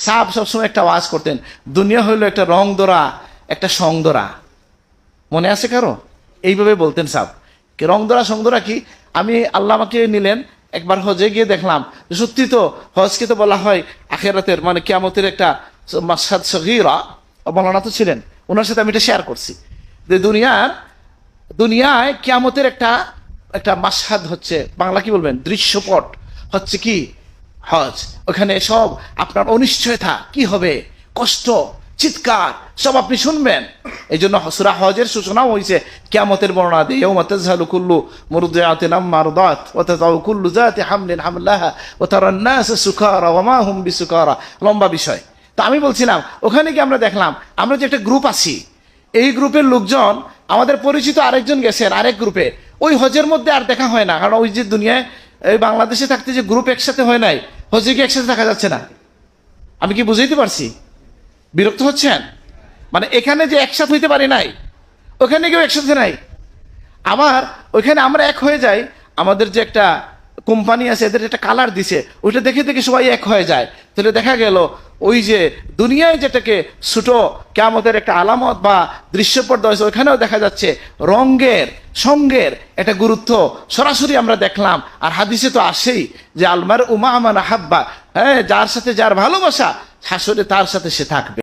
সাহাব সবসময় একটা ওয়াজ করতেন, দুনিয়া হইলো একটা রং দোরা, একটা সং দোরা। মনে আছে কারো? এইভাবে বলতেন সাহাব। কি রং দোরা সং দোরা কি? আমি আল্লাহ আমাকে নিলেন একবার হজে গিয়ে দেখলাম যে সত্যি তো হজকে তো বলা হয় আখেরাতের মানে কিয়ামতের একটা মাশহাদ সগীরা। মৌলানা তো ছিলেন, ওনার সাথে আমি এটা শেয়ার করছি যে দুনিয়ায় কিয়ামতের একটা একটা মাশহাদ হচ্ছে, বাংলা কি বলবেন, দৃশ্যপট হচ্ছে কি হজ। ওখানে সব আপনার অনিশ্চয়তা, কি হবে, কষ্ট, চিৎকার সব আপনি শুনবেন। এই জন্য সূরা হজের সূচনাও হয়েছে কিয়ামতের বর্ণনা দিয়ে, ইয়াউমা তাযহালু কুল্লু মুরদিআতিন আম্মা আরদাত ওয়া তাযাউ কুল্লু যাতি হামলিন হামলাহা ওয়া তারান নাসা সুকারা ওয়া মা হুম বিসুকারা। লম্বা বিষয়। তো আমি বলছিলাম ওখানে কি আমরা দেখলাম আমরা যে একটা গ্রুপ আছি, এই গ্রুপের লোকজন আমাদের পরিচিত আরেকজন গেছেন আরেক গ্রুপে, ওই হজের মধ্যে আর দেখা হয় না। কারণ ওই যে দুনিয়ায় এই বাংলাদেশে থাকতে যে গ্রুপ একসাথে হয় নাই, হজে কি একসাথে থাকা যাচ্ছে না? আমি কি বুঝাইতে পারছি? বিরক্ত হচ্ছেন? মানে এখানে যে একসাথে হইতে পারি নাই, ওখানে কেউ একসাথে নাই। আবার ওইখানে আমরা এক হয়ে যাই, আমাদের যে একটা কোম্পানি আছে এদের একটা কালার দিছে, ওইটা দেখে দেখে সবাই এক হয়ে যায়। তাহলে দেখা গেল ওই যে দুনিয়ায় যেটাকে ছোট কিয়ামতের একটা আলামত বা দৃশ্যপট হয়েছে, ওইখানেও দেখা যাচ্ছে রঙের সঙ্গের একটা গুরুত্ব সরাসরি আমরা দেখলাম। আর হাদিসে তো আসেই যে আলমার উমা আমান হাব্বা, হ্যাঁ, যার সাথে যার ভালোবাসা হাসরে তার সাথে সে থাকবে।